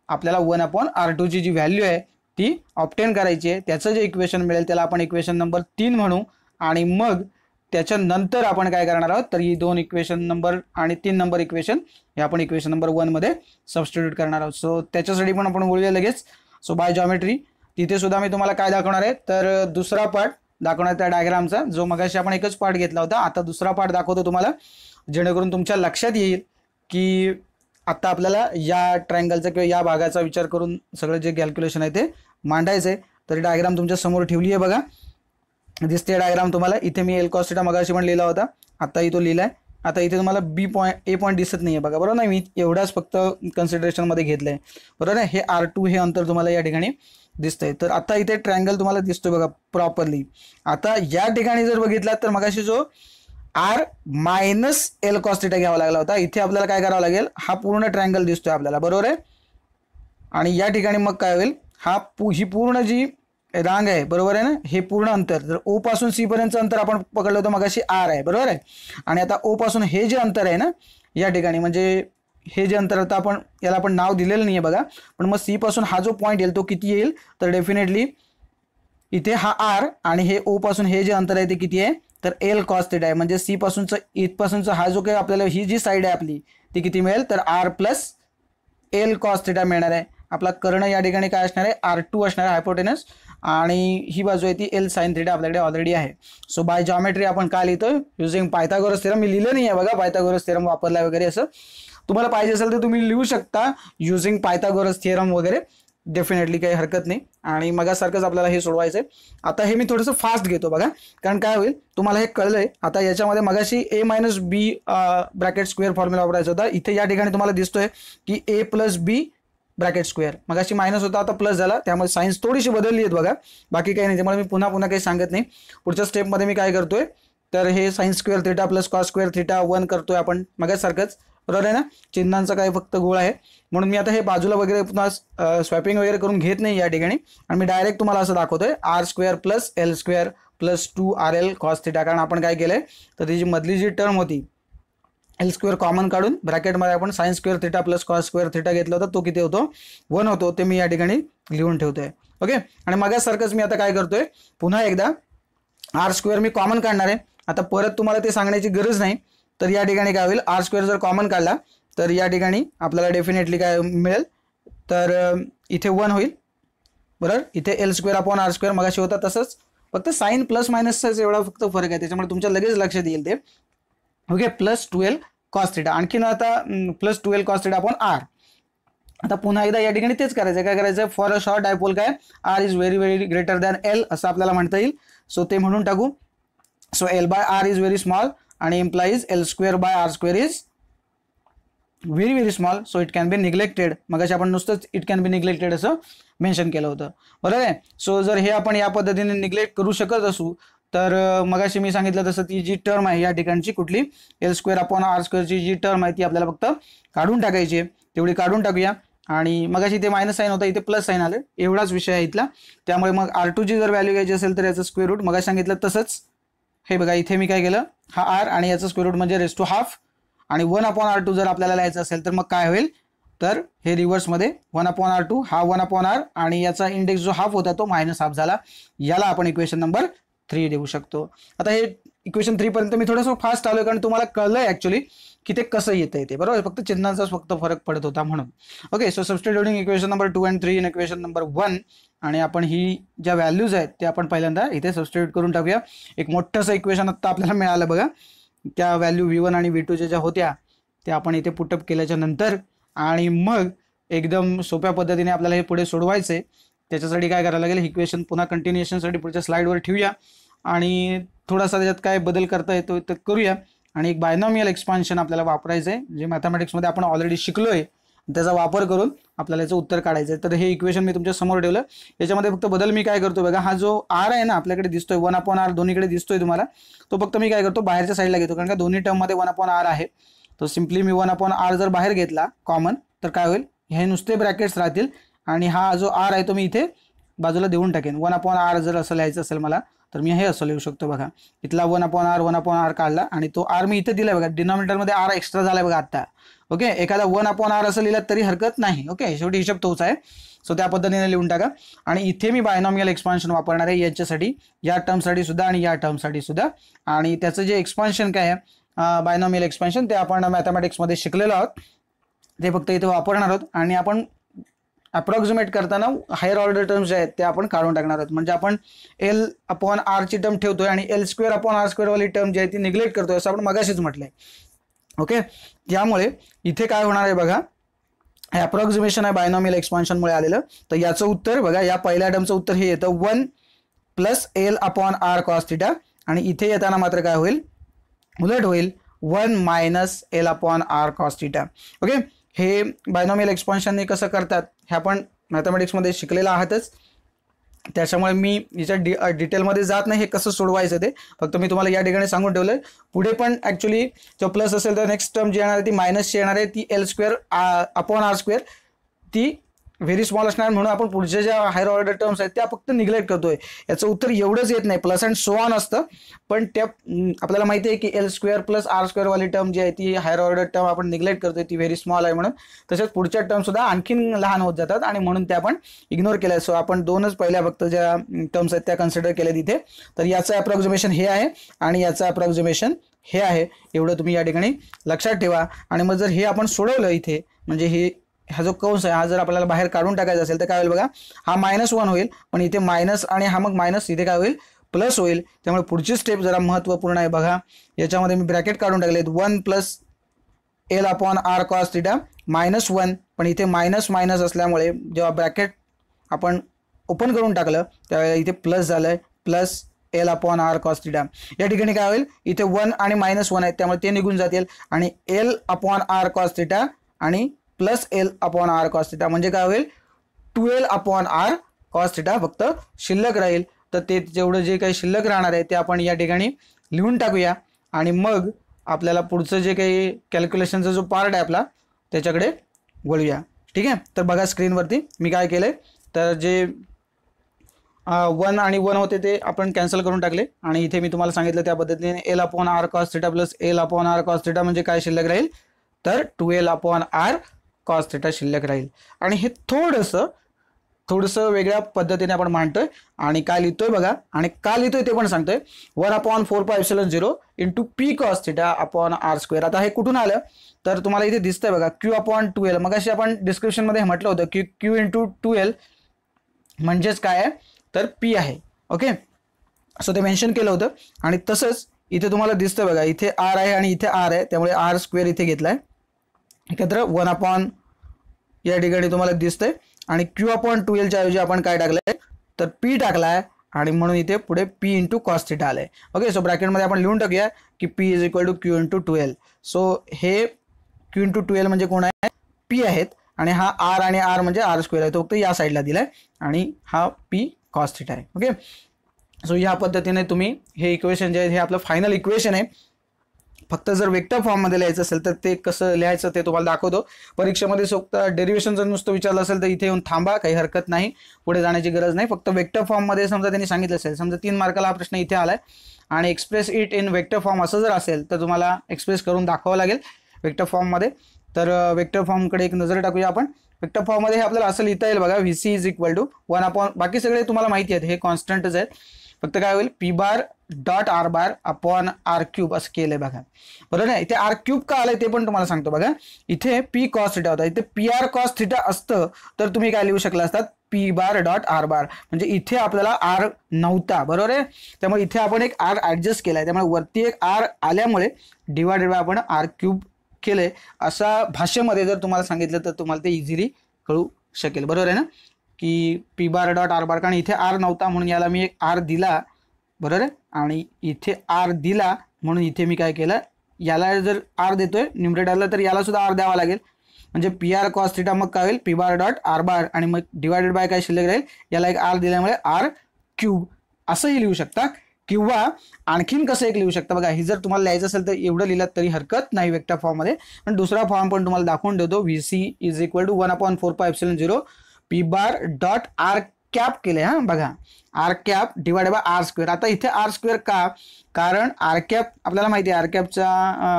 आपल्याला 1/r2 ची जी व्हॅल्यू आहे ती ऑब्टेन करायची आहे. त्याचं जे इक्वेशन मिळेल त्याला आपण इक्वेशन नंबर 3 म्हणू आणि मग त्याच्यानंतर आपण काय करणार आहोत, तर ही 2 इक्वेशन नंबर आणि 3 नंबर इक्वेशन हे आपण इक्वेशन नंबर 1 मध्ये सबस्टिट्यूट करणार आहोत. सो त्याच्यासाठी पण आपण बोलूया लगेच. सो बाय जॉमेट्री तिथे सुद्धा मी तुम्हाला काय दाखवणार आहे, तर दुसरा पार्ट दाखवणार त्या डायग्रामचा, जो मगाशी आपण एकच पार्ट घेतला होता. आता दुसरा पार्ट दाखवतो तुम्हाला, जेणेकरून तुमच्या लक्षात येईल की आता आपल्याला या ट्रायंगलचा किंवा या भागाचा विचार करून सगळं जे कॅल्क्युलेशन आहे ते मांडायचं आहे. तर डायग्राम तुमच्या समोर ठेवली आहे बघा, दिसते डायग्राम तुम्हाला. इथे मी एल कॉस थिटा मगाशी पण लिहिला होता, आताही तो लिहिलाय. आता इथे तुम्हाला ए पॉईंट दिसत नाहीये बघा, बरोबर नाही, मी एवढाच फक्त कन्सिडरेशनमध्ये घेतलंय, बरोबर आहे. हे R2 हे अंतर तुम्हाला या ठिकाणी दिसतंय. तर आता इथे ट्रायंगल तुम्हाला दिसतोय बघा प्रॉपरली. आता या ठिकाणी जर बघितलात तर मगाशी जो R minus L cos theta घ्यावा लागला होता, इथे आपल्याला काय करावं लागेल, हा पूर्ण ट्रायंगल दिसतोय आपल्याला, बरोबर आहे. आणि या ठिकाणी मग काय होईल, ही पूर्ण जी रांग आहे, बरोबर आहे ना, हे पूर्ण अंतर, तर O पासून C पर्यंतचं अंतर आपण पकडलं होतं मगाशी R आहे, बरोबर आहे. आणि आता O पासून हे जे अंतर आहे ना या ठिकाणी, म्हणजे हे जे अंतर होतं आपण याला आपण नाव दिलेलं नाही आहे बघा, पण मग C पासून हा जो पॉईंट येईल तो किती येईल, तर डेफिनेटली इथे हा R आणि हे O पासून हे जे अंतर आहे ते किती आहे, तर एल कॉस थिटा आहे. म्हणजे C पासूनचा इथपासूनचा हा जो काही आपल्याला ही जी साईड आहे आपली ती किती मिळेल, तर R plus L cos theta मिळणार आहे. आपला कर्ण या ठिकाणी काय असणार आहे, R2 असणार आहे हायपोटेनस, आणि ही बाजू आहे ती एल साइन थिटा आपल्याकडे ऑलरेडी आहे. सो बाय जॉमेट्री आपण काय लिहितो, युजिंग पायथागोरस थेरम. मी लिहिलं नाही आहे बघा पायथागोरस थेरम वापरला वगैरे, असं तुम्हाला पाहिजे असेल तर तुम्ही लिहू शकता युजिंग पायथागोरस थेरम वगैरे, डेफिनेटली काही हरकत नाही. आणि मगासारखंच आपल्याला हे सोडवायचं आहे. आता हे मी थोडंसं फास्ट घेतो बघा, कारण काय होईल तुम्हाला हे कळलंय. आता याच्यामध्ये मगाशी A minus B bracket square formula वापरायचा होता, इथे या ठिकाणी तुम्हाला दिसतोय की A plus B bracket square, मगाशी मायनस होता आता प्लस झाला, त्यामुळे सायन्स थोडीशी बदलली आहेत बघा, बाकी काही नाही. त्यामुळे मी पुन्हा काही सांगत नाही. पुढच्या स्टेपमध्ये मी काय करतोय, तर हे sign square theta plus cos square theta 1 करतोय आपण मगासारखंच, बरोबर आहे ना. चिन्हांचा काही फक्त गोळ आहे, म्हणून मी आता हे बाजूला वगैरे पुन्हा स्वॅपिंग वगैरे करून घेत नाही या ठिकाणी, आणि मी डायरेक्ट तुम्हाला असं दाखवतोय R square plus L square plus 2RL cos theta. कारण आपण काय केलंय, तर त्याची मधली जी टर्म होती एल स्क्वेअर कॉमन काढून ब्रॅकेटमध्ये आपण sign square theta plus cos square theta घेतला होता, तो किती होतो, 1 होतो, ते मी या ठिकाणी लिहून ठेवतोय. ओके. आणि मगासारखंच मी आता काय करतोय, पुन्हा एकदा R स्क्वेअर मी कॉमन काढणार आहे. आता परत तुम्हाला ते सांगण्याची गरज नाही. तर या ठिकाणी काय होईल, R स्क्वेअर जर कॉमन काढला तर या ठिकाणी आपल्याला डेफिनेटली काय मिळेल, तर इथे 1 होईल, बरोबर. इथे L square upon R square मगाशी होता तसंच, फक्त साइन प्लस मायनसचाच एवढा फक्त फरक आहे, त्याच्यामुळे तुमच्या लगेच लक्षात येईल ते. ओके. प्लस 12 कॉस थिटा, आणखीन आता plus 12 cos theta upon R. आता पुन्हा एकदा या ठिकाणी तेच करायचं, काय करायचं, फॉर अ शॉर्ट डायपोल काय R is very very greater than L असं आपल्याला म्हणता येईल. सो ते म्हणून टाकू. So L by R is very small आणि implies L square by R square is very very small, so it can be neglected. मगाशी आपण नुसतंच इट कॅन बी निग्लेक्टेड असं मेन्शन केलं होतं, बरोबर आहे. सो जर हे आपण या पद्धतीने निग्लेक्ट करू शकत असू, तर मगाशी मी सांगितलं तसं ती जी टर्म आहे या ठिकाणची कुठली, एल स्क्वेअर अपॉन R स्क्वेअरची जी टर्म आहे ती आपल्याला फक्त काढून टाकायची आहे, तेवढी काढून टाकूया. आणि मगाशी ते मायनस साईन होता, इथे प्लस साईन आलं, एवढाच विषय आहे इथला. त्यामुळे मग R2 ची जर व्हॅल्यू घ्यायची असेल तर याचं स्क्वेअर रूट मगाशी सांगितलं तसंच, हे बघा इथे मी काय केलं, हा R आणि याचं स्क्वेअर रूट म्हणजे रेस टू हाफ, आणि 1/R2 जर आपल्याला लिहायचं असेल तर मग काय होईल, तर हे रिव्हर्समध्ये 1/R2 हा 1/R आणि याचा इंडेक्स जो हाफ होता तो मायनस हाफ झाला. याला आपण इक्वेशन नंबर 3 देऊ शकतो. आता हे इक्वेशन 3 पर्यंत मी थोडंसं फास्ट आलोय, कारण तुम्हाला कळलंय ऍक्च्युली की ते कसं येतंय ते, बरोबर. फक्त चिन्हांचाच फक्त फरक पडत होता म्हणून. Okay. So substituting equation number 2 and 3 in equation number 1, आणि आपण ही ज्या व्हॅल्यूज आहेत ते आपण पहिल्यांदा इथे सबस्टिट्यूट करून टाकूया. एक मोठंसं इक्वेशन आता आपल्याला मिळालं बघा, त्या व्हॅल्यू V1 आणि V2 ज्या होत्या त्या आपण इथे पुटअप केल्याच्या नंतर, आणि मग एकदम सोप्या पद्धतीने आपल्याला हे पुढे सोडवायचे. त्याच्यासाठी काय करायला लागेल, इक्वेशन पुन्हा कंटिन्युएशनसाठी पुढच्या स्लाइडवर ठेवूया आणि थोडासा त्याच्यात काय बदल करता येतो तर करूया, आणि एक बायनॉमियल एक्सपान्शन आपल्याला वापरायचं आहे, जे मॅथमॅटिक्समध्ये आपण ऑलरेडी शिकलोय, त्याचा वापर करून आपल्याला याचं उत्तर काढायचं आहे. तर हे इक्वेशन मी तुमच्या समोर ठेवलं. याच्यामध्ये फक्त बदल मी काय करतो बघा, हा जो आर आहे ना आपल्याकडे दिसतोय 1/r दोन्हीकडे दिसतोय तुम्हाला, तो फक्त मी काय करतो बाहेरच्या साईडला घेतो, कारण का दोन्ही टर्ममध्ये 1/r आहे. तो सिम्पली मी 1/r जर बाहेर घेतला कॉमन तर काय होईल, हे नुसते ब्रॅकेट्स राहतील आणि हा जो आर आहे तो मी इथे बाजूला देऊन टाकेन. 1/r जर असं लिहायचं असेल मला तर मी हे असं लिहू शकतो बघा, इथला 1/r काढला आणि तो आर मी इथे दिलाय बघा, डिनॉमिनेटरमध्ये आर एक्स्ट्रा झालाय बघा आता. ओके, एखादा 1/r असं लिहिलं तरी हरकत नाही. ओके, शेवटी हिशोब तोच आहे. सो त्या पद्धतीने लिहून टाका. आणि इथे मी बायनॉमियल एक्सपान्शन वापरणार आहे याच्यासाठी, या टर्मसाठी सुद्धा आणि या टर्मसाठी सुद्धा. आणि त्याचं जे एक्सपान्शन काय आहे बायनॉमियल एक्सपान्शन ते आपण मॅथमॅटिक्समध्ये शिकलेलो आहोत, ते फक्त इथे वापरणार आहोत. आणि आपण अप्रॉक्सिमेट करताना हायर ऑर्डर टर्म्स जे आहेत ते आपण काढून टाकणार आहोत. म्हणजे आपण L/r ची टर्म ठेवतोय आणि L²/r² वाली टर्म जी आहे ती निग्लेक्ट करतोय, असं आपण मगाशीच म्हटलंय. ओके, त्यामुळे इथे काय होणार आहे बघा, अप्रॉक्सिमेशन आहे बायनॉमियल एक्सपान्शनमुळे आलेलं. तर याचं उत्तर बघा, या पहिल्या टर्मचं उत्तर हे येतं 1 + L/r cos θ. आणि इथे येताना मात्र काय होईल, उलट होईल 1 - L/r cos θ. ओके, हे बायनॉमियल एक्सपान्शनने कसं करतात हे आपण मॅथमॅटिक्समध्ये शिकलेलं आहातच, त्याच्यामुळे मी याच्या डिटेलमध्ये जात नाही हे कसं सोडवायचं ते, फक्त मी तुम्हाला या ठिकाणी सांगून ठेवलंय. पुढे पण ॲक्च्युली जो प्लस असेल तर नेक्स्ट टर्म जी येणार आहे ती मायनसची येणार आहे, ती L²/r² ती व्हेरी स्मॉल असणार, म्हणून आपण पुढच्या ज्या हायर ऑर्डर टर्म्स आहेत त्या फक्त निग्लेक्ट करतोय. याचं उत्तर एवढंच येत नाही, प्लस अँड सो ऑन असतं, पण त्या आपल्याला माहिती आहे की L² + R² वाली टर्म जी आहे ती हायर ऑर्डर टर्म आपण निग्लेक्ट करतोय, ती व्हेरी स्मॉल आहे म्हणून. तसेच पुढच्या टर्म सुद्धा आणखीन लहान होत जातात आणि म्हणून त्या आपण इग्नोर केल्या. सो आपण दोनच पहिल्या फक्त ज्या टर्म्स आहेत त्या कन्सिडर केल्या तिथे. तर याचं अप्रॉक्सिमेशन हे आहे आणि याचं अप्रॉक्सिमेशन हे आहे, एवढं तुम्ही या ठिकाणी लक्षात ठेवा. आणि मग जर हे आपण सोडवलं इथे, म्हणजे हा जो कंस आहे हा जर आपल्याला बाहेर काढून टाकायचा असेल तर काय होईल बघा, हा -1 होईल, पण इथे मायनस आणि हा मग मायनस, इथे काय होईल प्लस होईल. त्यामुळे पुढची स्टेप जरा महत्त्वपूर्ण आहे बघा, याच्यामध्ये मी ब्रॅकेट काढून टाकलेत 1 + L/r cos θ -1, पण इथे मायनस मायनस असल्यामुळे जेव्हा ब्रॅकेट आपण ओपन करून टाकलं त्यावेळेला इथे प्लस झालंय, प्लस L/r cos θ. या ठिकाणी काय होईल, इथे 1 आणि -1 आहेत त्यामुळे ते निघून जातील आणि L/r cos θ आणि प्लस L/r cos θ म्हणजे काय होईल 2L/r cos θ फक्त शिल्लक राहील. तर ते जेवढं जे काही शिल्लक राहणार आहे ते आपण या ठिकाणी लिहून टाकूया आणि मग आपल्याला पुढचं जे काही कॅल्क्युलेशनचा जो पार्ट आहे आपला त्याच्याकडे वळूया. ठीक आहे, तर बघा स्क्रीनवरती मी काय केलंय, तर जे 1 आणि 1 होते ते आपण कॅन्सल करून टाकले आणि इथे मी तुम्हाला सांगितलं त्या पद्धतीने L/r cos θ plus L/r cos θ म्हणजे काय शिल्लक राहील, तर 2L/r cos θ शिल्लक राहील. आणि हे थोडंसं वेगळ्या पद्धतीने आपण मांडतोय आणि काय लिहितोय बघा, आणि का लिहितोय ते पण सांगतोय, 1/4πε0 × p cos θ/r². आता हे कुठून आलं तर तुम्हाला इथे दिसतंय बघा Q/2L. मग अशी आपण डिस्क्रिप्शनमध्ये म्हटलं होतं की Q × 2L म्हणजेच काय आहे तर P आहे. ओके, सो ते मेन्शन केलं होतं. आणि तसंच इथे तुम्हाला दिसतं बघा, इथे R आहे आणि इथे R आहे, त्यामुळे R² इथे घेतलाय एकत्र 1/, या ठिकाणी तुम्हाला दिसतंय. आणि Q/2L च्या ऐवजी आपण काय टाकलंय तर P टाकलाय आणि म्हणून इथे पुढे P × cos θ आलंय. ओके, सो ब्रॅकेटमध्ये आपण लिहून टाकूया की P = Q × 2L. सो हे Q × 2L म्हणजे कोण आहे, P आहेत, आणि हा R आणि R म्हणजे R² आहे, तो फक्त या साईडला दिलाय आणि हा P cos θ आहे. ओके, सो या पद्धतीने तुम्ही हे इक्वेशन जे आहे हे आपलं फायनल इक्वेशन आहे. फक्त जर वेक्टर फॉर्ममध्ये लिहायचं असेल तर ते कसं लिहायचं ते तुम्हाला दाखवतो. परीक्षेमध्ये फक्त डेरिव्हेशन जर नुसतं विचारलं असेल तर इथे येऊन थांबा, काही हरकत नाही, पुढे जाण्याची गरज नाही. फक्त वेक्टर फॉर्ममध्ये समजा त्यांनी सांगितलं असेल, समजा 3 मार्काला हा प्रश्न इथे आलाय आणि express it in vector form असं जर असेल तर तुम्हाला एक्सप्रेस करून दाखवावं लागेल वेक्टर फॉर्ममध्ये. तर वेक्टर फॉर्मकडे एक नजर टाकूया आपण. वेक्टर फॉर्ममध्ये हे आपल्याला असं लिहिता येईल बघा, VC = 1/, बाकी सगळे तुम्हाला माहिती आहेत, हे कॉन्स्टंटच आहेत, फक्त काय होईल P⁻.r⁻r³ असं केलंय बघा, बरोबर आहे. इथे R³ का आलंय ते पण तुम्हाला सांगतो बघा. इथे P cos θ होता, इथे PR cos θ असतं तर तुम्ही काय लिहू शकला असतात P⁻.r⁻, म्हणजे इथे आपल्याला R नव्हता, बरोबर आहे. त्यामुळे इथे आपण एक R ॲडजस्ट केलाय, त्यामुळे वरती एक R आल्यामुळे डिवायडेड बाय आपण R³ केलंय. असा भाषेमध्ये जर तुम्हाला सांगितलं तर तुम्हाला ते इझिली कळू शकेल, बरोबर आहे ना, की P⁻.r⁻, कारण इथे R नव्हता म्हणून याला मी एक R दिला, बरोबर आहे, आणि इथे R दिला म्हणून इथे मी काय केलं याला जर आर देतोय न्यूमरेटरला तर याला सुद्धा आर द्यावा लागेल, म्हणजे पी आर कॉस थिटा मग काय होईल P bar dot R bar आणि मग डिवायडेड बाय काय शिल्लक राहील, याला एक आर दिल्यामुळे आर क्यूब असंही लिहू शकता. किंवा आणखीन कसं एक लिहू शकता बघा, ही जर तुम्हाला लिहायचं असेल तर एवढं लिहिलं तरी हरकत नाही वेक्टर फॉर्ममध्ये, पण दुसरा फॉर्म पण तुम्हाला दाखवून देतो. V C is equal to 1/4πε0 P bar dot R cap केले. हां बघा, R cap divide by R square. आता इथे आर स्क्वेअर का, कारण आर कॅप आपल्याला माहिती आहे आर कॅपच्या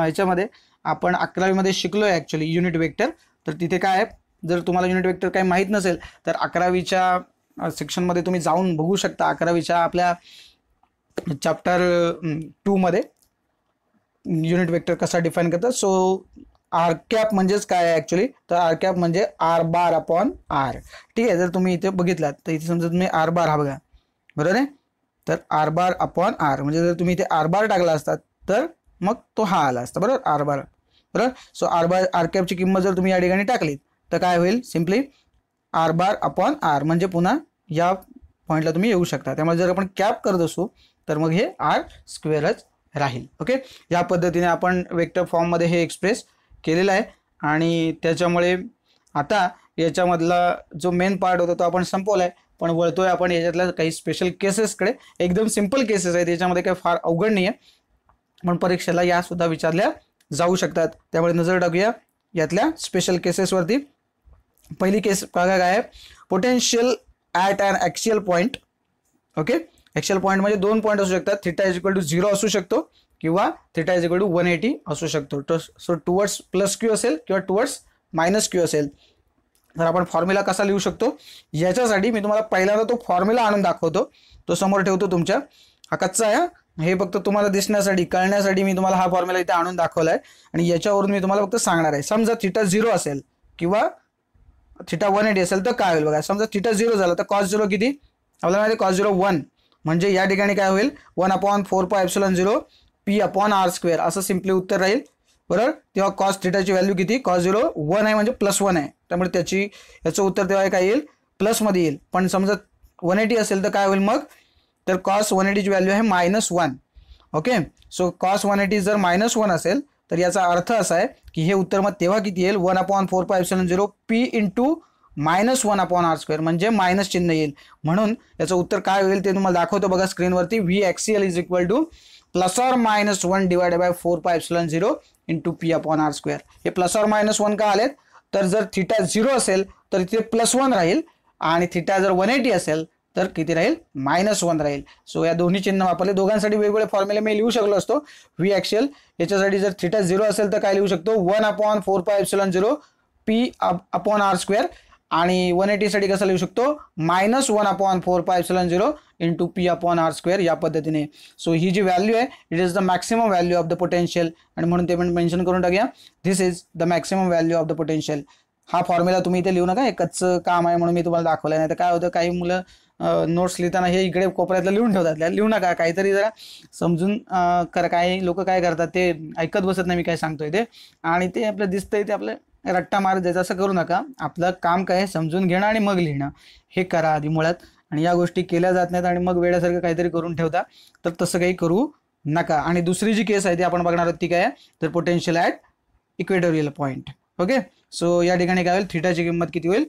ह्याच्यामध्ये आपण 11वीमध्ये शिकलोय ॲक्च्युली युनिट वेक्टर. तर तिथे काय आहे, जर तुम्हाला युनिट वेक्टर काही माहीत नसेल तर 11वीच्या सेक्शनमध्ये तुम्ही जाऊन बघू शकता. 11वीच्या आपल्या चॅप्टर 2 मध्ये युनिट वेक्टर कसा डिफाईन करतात. सो आर कॅप म्हणजेच काय आहे ॲक्च्युली, तर आर कॅप म्हणजे आर बार अपॉन आर. ठीक आहे, जर तुम्ही इथे बघितलात तर इथे समजा तुम्ही आर बार हा बघा, बरोबर आहे, तर आर बार अपॉन आर म्हणजे जर तुम्ही इथे आर बार टाकला असतात तर मग तो हा आला असता, बरोबर, आर बार, बरोबर. सो आर बार आर कॅपची किंमत जर तुम्ही या ठिकाणी टाकली तर काय होईल, simply R bar upon R, म्हणजे पुन्हा या पॉईंटला तुम्ही येऊ शकता. त्यामुळे जर आपण कॅप करत असू तर मग हे आर स्क्वेअरच राहील. ओके, या पद्धतीने आपण वेक्टर फॉर्ममध्ये हे एक्सप्रेस केलेलं आहे. आणि त्याच्यामुळे आता याच्यामधला जो मेन पार्ट होता तो आपण संपवला आहे, पण वळतोय आपण याच्यातल्या काही स्पेशल केसेसकडे. एकदम सिम्पल केसेस आहेत, याच्यामध्ये काही फार अवघड नाही आहे, पण परीक्षेला या सुद्धा विचारल्या जाऊ शकतात. त्यामुळे नजर टाकूया यातल्या स्पेशल केसेसवरती. पहिली केस बघा काय आहे, potential at an axial point. Okay, axial point म्हणजे दोन पॉईंट असू शकतात, थिटा इज इक्वल टू 0 असू शकतो किंवा थिटा इज इक्वल टू 180 असू शकतो. सो टुवर्ड्स प्लस क्यू असेल किंवा टुवर्ड्स मायनस क्यू असेल. तर आपण फॉर्म्युला कसा लिहू शकतो, याच्यासाठी मी तुम्हाला पहिल्यांदा तो फॉर्म्युला आणून दाखवतो, तो समोर ठेवतो तुमच्या. हा कच्चा आहे, हे फक्त तुम्हाला दिसण्यासाठी कळण्यासाठी मी तुम्हाला हा फॉर्म्युला इथे आणून दाखवला आहे आणि याच्यावरून मी तुम्हाला फक्त सांगणार आहे. समजा थिटा 0 असेल किंवा थिटा 180 असेल तर काय होईल बघा. समजा थिटा 0 झाला तर कॉस 0 किती आपल्याला माहिती आहे, कॉस 0 1, म्हणजे या ठिकाणी काय होईल 1/4πε0 पी अपॉन आर स्क्वेअर असं सिम्पली उत्तर राहील, बरोबर. तेव्हा कॉस थिटाची व्हॅल्यू किती, कॉस 0 1 आहे म्हणजे +1 आहे, त्यामुळे याचं उत्तर तेव्हा काय येईल प्लसमध्ये येईल. पण समजा 180 असेल तर काय होईल मग, तर कॉस 180ची व्हॅल्यू आहे -1. ओके, सो कॉस 180 जर -1 असेल तर याचा अर्थ असा आहे की हे उत्तर मग तेव्हा किती येईल 1/4πε0 पी इंटू -1/r², म्हणजे मायनस चिन्ह येईल. म्हणून याचं उत्तर काय होईल ते तुम्हाला दाखवतो बघा स्क्रीनवरती. V axial is equal to +or-1 divided by 4πε0 into p/r². हे +or-1 का आलेत, तर जर थिटा 0 असेल तर इथे +1 राहील आणि थिटा जर 180 असेल तर किती राहील -1 राहील. सो या दोन्ही चिन्ह वापरले, दोघांसाठी वेगवेगळे फॉर्म्युले मी लिहू शकलो असतो. व्ही ॲक्सियल याच्यासाठी जर थिटा 0 असेल तर काय लिहू शकतो 1/4πε0 p/r² आणि 180 साठी कसं लिहू शकतो -1/4πε0 इंटू p/r², या पद्धतीने. सो ही जी व्हॅल्यू आहे it is the maximum value of the potential, आणि म्हणून ते पण मेन्शन करून टाकूया this is the maximum value of the potential. हा फॉर्म्युला तुम्ही इथे लिहू नका, हे कच्चं काम आहे म्हणून मी तुम्हाला दाखवलं. नाही तर काय होतं, काही मुलं नोट्स लिहिताना हे इकडे कोपऱ्यातलं लिहून ठेवतात, लिहू नका, काहीतरी जरा समजून करा. काही लोक काय करतात ते ऐकत बसत नाही मी काय सांगतोय ते, आणि ते आपलं दिसतंय ते आपलं रट्टा मारत जायचं, असं करू नका. आपलं काम काय समजून घेणं आणि मग लिहिणं हे करा आधी मुळात. आणि या गोष्टी केल्या जात नाहीत आणि मग वेळासारखं काहीतरी करून ठेवता, तर तसं काही करू नका. आणि दुसरी जी केस आहे ती आपण बघणार आहोत ती काय आहे, तर potential at equatorial point. Okay, so या ठिकाणी काय होईल, थिटाची किंमत किती होईल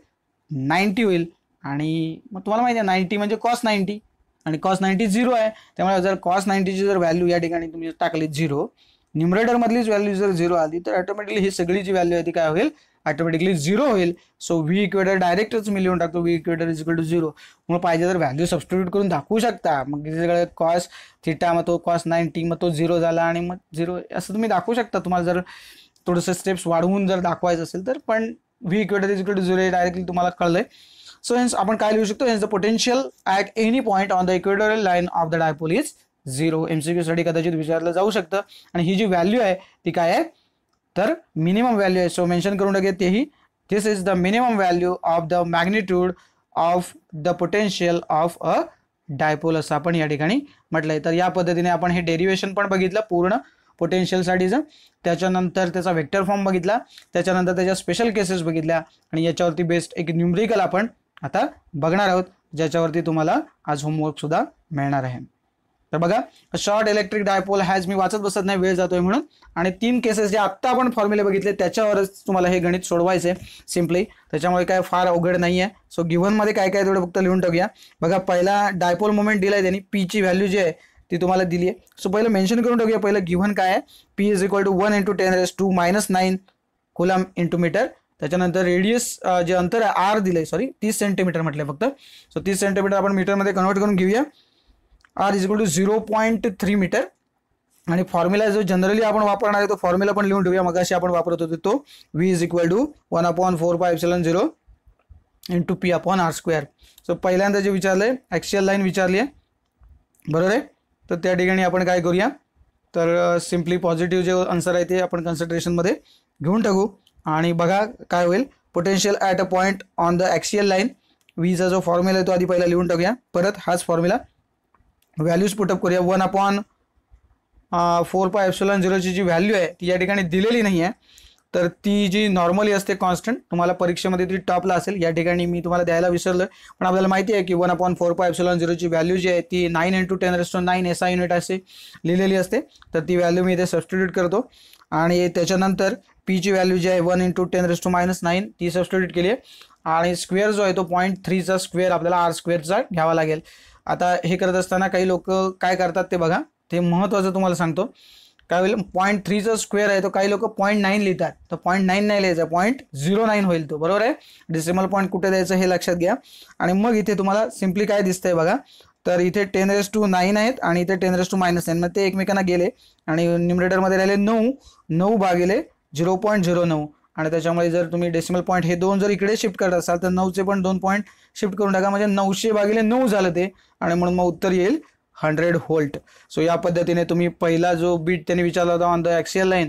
90 होईल. आणि मग तुम्हाला माहिती आहे 90 म्हणजे कॉस 90 आणि कॉस 90 0 आहे. त्यामुळे जर कॉस 90ची जर व्हॅल्यू या ठिकाणी तुम्ही टाकली 0, न्यूमरेटरमधलीच व्हॅल्यू जर 0 आली तर ऑटोमॅटिकली ही सगळी जी व्हॅल्यू आहे ती काय होईल ऑटोमॅटिकली 0 होईल. सो व्ही इक्वेटर डायरेक्टच मी लिहून टाकतो, V equator is equal to 0. मग पाहिजे तर व्हॅल्यू सबस्टिट्यूट करून दाखवू शकता. मग सगळं कॉस थिटा मग तो कॉस 90 मग तो 0 झाला आणि मग 0 असं तुम्ही दाखवू शकता, तुम्हाला जर थोडंसं स्टेप्स वाढवून जर दाखवायचं असेल तर. पण V equator is equal to 0 directly तुम्हाला कळलंय. सो हेन्स आपण काय लिहू शकतो, hence the potential at any point on the equatorial line of the dipole is 0. MCQ साठी कदाचित विचारलं जाऊ शकतं. आणि ही जी व्हॅल्यू आहे ती काय आहे, तर मिनिमम व्हॅल्यू आहे. सो मेन्शन करून टाकूया तेही, this is the minimum value of the magnitude of the potential of a dipole असं आपण या ठिकाणी म्हटलंय. तर या पद्धतीने आपण हे डेरिव्हेशन पण बघितलं पूर्ण पोटेन्शियलसाठीचं, त्याच्यानंतर त्याचा वेक्टर फॉर्म बघितला, त्याच्यानंतर त्याच्या स्पेशल केसेस बघितल्या, आणि याच्यावरती बेस्ड एक न्यूमरिकल आपण आता बघणार आहोत, ज्याच्यावरती तुम्हाला आज होमवर्क सुद्धा मिळणार आहे. तर बघा शॉर्ट इलेक्ट्रिक डायपोल हॅज, मी वाचत बसत नाही वेळ जातोय म्हणून, आणि 3 केसेस जे आत्ता आपण फॉर्म्युले बघितले त्याच्यावरच तुम्हाला हे गणित सोडवायचे सिम्पली, त्याच्यामुळे काय फार अवघड नाही आहे. सो गिव्हनमध्ये काय काय तेवढं फक्त लिहून टाकूया. बघा पहिला डायपोल मोमेंट दिलाय त्यांनी, पी ची व्हॅल्यू जी आहे ती तुम्हाला दिली आहे. सो पहिलं मेन्शन करून टाकूया, पहिलं गिव्हन काय आहे, P is equal to 1 × 10⁻⁹ coulomb × metre. त्याच्यानंतर रेडियस जे अंतर आहे आर दिलंय, सॉरी 30 सेंटीमीटर म्हटलंय फक्त. सो 30 सेंटीमीटर आपण मीटरमध्ये कन्वर्ट करून घेऊया. R is equal to 0.3 metre. आणि फॉर्म्युला जो जनरली आपण वापरणार आहे तो फॉर्म्युला पण लिहून ठेवूया, मगाशी आपण वापरत होतो तो, V is equal to 1/4πε0 × p/r². So पहिल्यांदा जे विचारलंय ॲक्सियल लाईन विचारली आहे, बरोबर आहे. तर त्या ठिकाणी आपण काय करूया, तर सिम्पली पॉझिटिव्ह जे आन्सर आहे ते आपण कन्सिडरेशनमध्ये घेऊन टाकू. आणि बघा काय होईल, potential at a point on the axial line, व्हीचा जो फॉर्म्युला आहे तो आधी पहिला लिहून टाकूया. परत हाच फॉर्म्युला व्हॅल्यूज पुटअप करूया. 1/4πε0 ची जी व्हॅल्यू आहे ती या ठिकाणी दिलेली नाही आहे, तर ती जी नॉर्मली असते कॉन्स्टंट, तुम्हाला परीक्षेमध्ये ती टॉपला असेल. या ठिकाणी मी तुम्हाला द्यायला विसरलो, पण आपल्याला माहिती आहे की 1/4πε0 ची व्हॅल्यू जी आहे ती 9 × 10⁹ SI युनिट असे लिहिलेली असते. तर ती व्हॅल्यू मी इथे सबस्टिट्यूट करतो. आणि त्याच्यानंतर पी ची व्हॅल्यू जी आहे 1 × 10⁻⁹ ती सबस्टिट्यूट केली आहे. आणि स्क्वेअर जो आहे तो 0.3चा स्क्वेअर आपल्याला r² घ्यावा लागेल. आता हे करत असताना काही लोक काय करतात ते बघा, ते महत्त्वाचं तुम्हाला सांगतो. काय होईल, 0.3चा स्क्वेअर आहे तो काही लोक 0.9 लिहितात, तर 0.9 नाही लिहायचं, 0.09 होईल तो, बरोबर आहे. डेसिमल पॉईंट कुठे द्यायचं हे लक्षात घ्या. आणि मग इथे तुम्हाला सिम्पली काय दिसतंय बघा, तर इथे 10⁻⁹ आहेत आणि इथे 10⁻⁻⁹ मग ते एकमेकांना गेले आणि न्यूमरेटरमध्ये राहिले 9 भागिले 0.09. आणि त्याच्यामुळे जर तुम्ही डेसिमल पॉईंट हे 2 जर इकडे शिफ्ट करत असाल तर 9चे पण 2 पॉईंट शिफ्ट करून टाका, म्हणजे 900/9 झालं ते, आणि म्हणून मग उत्तर येईल 100 व्होल्ट. सो या पद्धतीने तुम्ही पहिला जो बीट त्यांनी विचारला होता ऑन द ॲक्सियल लाईन,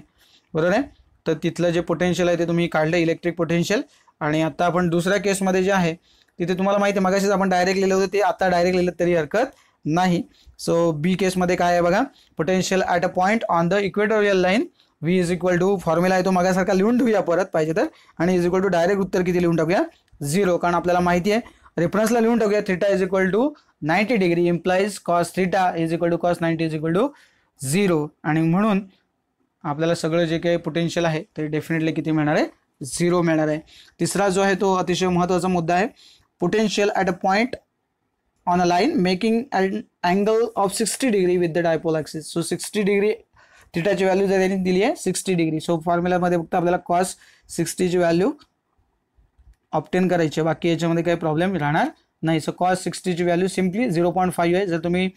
बरोबर आहे, तर तिथलं जे पोटेन्शियल आहे ते तुम्ही काढलं इलेक्ट्रिक पोटेन्शियल. आणि आता आपण दुसऱ्या केसमध्ये जे आहे तिथे तुम्हाला माहिती आहे मगाशीच आपण डायरेक्ट लिहिलं होतं, ते आता डायरेक्ट लिहिलं तरी हरकत नाही. सो बी केसमध्ये काय आहे बघा, potential at a point on the equatorial line, V is equal to formula आहे तो मगासारखा लिहून ठेवूया परत पाहिजे तर, आणि इज इक्वल टू डायरेक्ट उत्तर किती लिहून टाकूया 0, कारण आपल्याला माहिती आहे रेफरन्सला लिहून टाकूया θ is equal to 90 degree implies cos θ is equal to cos 90 is equal to 0. आणि म्हणून आपल्याला सगळं जे काही पोटेन्शियल आहे ते डेफिनेटली किती मिळणार आहे, 0 मिळणार आहे. तिसरा जो आहे तो अतिशय महत्त्वाचा मुद्दा आहे, potential at a point on a line making and angle of 60 degree with the dipole axis. So 60 degree थीटाची व्हॅल्यू जर त्यांनी दिली आहे 60 डिग्री. सो फॉर्म्युलामध्ये फक्त आपल्याला cos 60 ची व्हॅल्यू ऑप्टेन करायची, बाकी याच्यामध्ये काही प्रॉब्लेम राहणार नाही. सो cos 60 ची व्हॅल्यू सिम्पली 0.5 आहे. जर तुम्ही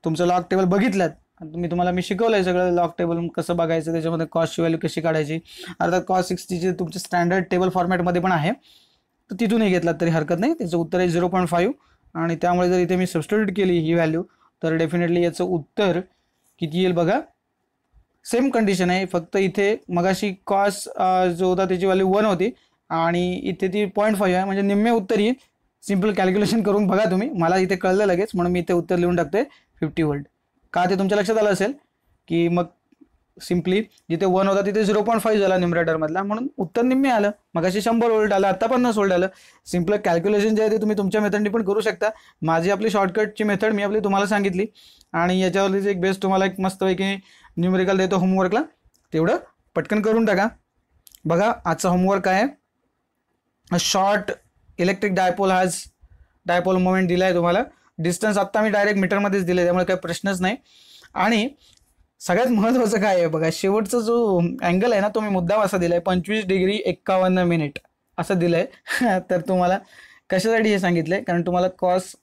तुमचं लॉग टेबल बघितलं, तुम्हाला मी शिकवलं आहे सगळं लॉग टेबल कसं बघायचं, त्याच्यामध्ये कॉस्टची व्हॅल्यू कशी काढायची. अर्थात cos 60 ची तुमच्या स्टँडर्ड टेबल फॉर्मॅटमध्ये पण आहे, तर तिथूनही घेतलात तरी हरकत नाही. त्याचं उत्तर आहे 0.5. आणि त्यामुळे जर इथे मी सबस्टिट्यूट केली ही व्हॅल्यू, तर डेफिनेटली याचं उत्तर किती येईल बघा. सेम कंडिशन आहे, फक्त इथे मगाशी कॉस जो होता त्याची व्हॅल्यू 1 होती आणि इथे ती 0.5 आहे, म्हणजे निम्मे उत्तर येईल. सिम्पल कॅल्क्युलेशन करून बघा तुम्ही, मला इथे कळलं लगेच म्हणून मी इथे उत्तर लिहून टाकतोय 50 व्होल्ट. का ते तुमच्या लक्षात आलं असेल की मग सिम्पली जिथे 1 होता तिथे 0.5 झाला न्यूमरेटरमधला, म्हणून उत्तर निम्मे आलं. मगाशी 100 व्होल्ट आलं, आता 50 व्होल्ट आलं. सिम्पल कॅल्क्युलेशन जे आहे ते तुम्ही तुमच्या मेथडनी पण करू शकता. माझी आपली शॉर्टकटची मेथड मी आपली तुम्हाला सांगितली, आणि याच्यावरतीच एक बेस्ट तुम्हाला एक मस्तपैकी न्यूमेरिकल देतो होमवर्कला, तेवढं पटकन करून टाका. बघा आजचा होमवर्क आहे, short electric dipole has dipole moment दिला आहे तुम्हाला. डिस्टन्स आत्ता मी डायरेक्ट मीटरमध्येच दिलं आहे, त्यामुळे काही प्रश्नच नाही. आणि सगळ्यात महत्त्वाचं काय आहे बघा, शेवटचा जो अँगल आहे ना तो मी मुद्दाम असा दिला आहे 25 डिग्री 51 मिनिट असं दिलं आहे. तर तुम्हाला कशासाठी हे सांगितलं आहे, कारण तुम्हाला कॉस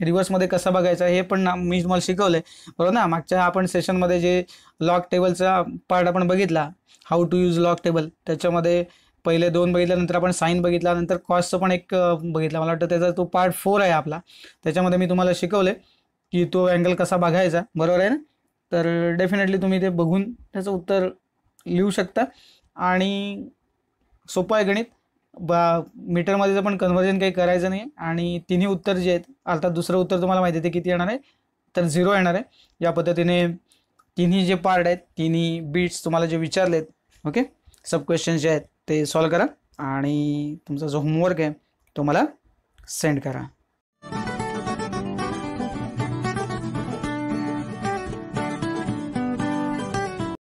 रिव्हर्समध्ये कसं बघायचं हे पण मी तुम्हाला शिकवलं आहे, बरोबर ना. मागच्या आपण सेशनमध्ये जे लॉग टेबलचा पार्ट आपण बघितला, how to use log table, त्याच्यामध्ये पहिले 2 बघितल्यानंतर आपण साईन बघितला, नंतर कॉसचं पण एक बघितला, मला वाटतं त्याचा तो पार्ट 4 आहे आपला. त्याच्यामध्ये मी तुम्हाला शिकवलं की तो अँगल कसा बघायचा, बरोबर आहे ना. तर डेफिनेटली तुम्ही ते बघून त्याचं उत्तर लिहू शकता. आणि सोपं आहे गणित, मीटरमध्ये पण कन्व्हर्जन काही करायचं नाही. आणि तिन्ही उत्तर जे आहेत, अर्थात दुसरं उत्तर तुम्हाला माहिती आहे ते किती येणार आहे, तर 0 येणार आहे. या पद्धतीने तिन्ही जे पार्ट आहेत, तिन्ही बीट्स तुम्हाला जे विचारलेत, ओके, सब क्वेश्चन्स जे आहेत ते सॉल्व करा आणि तुमचा जो होमवर्क आहे तो मला सेंड करा.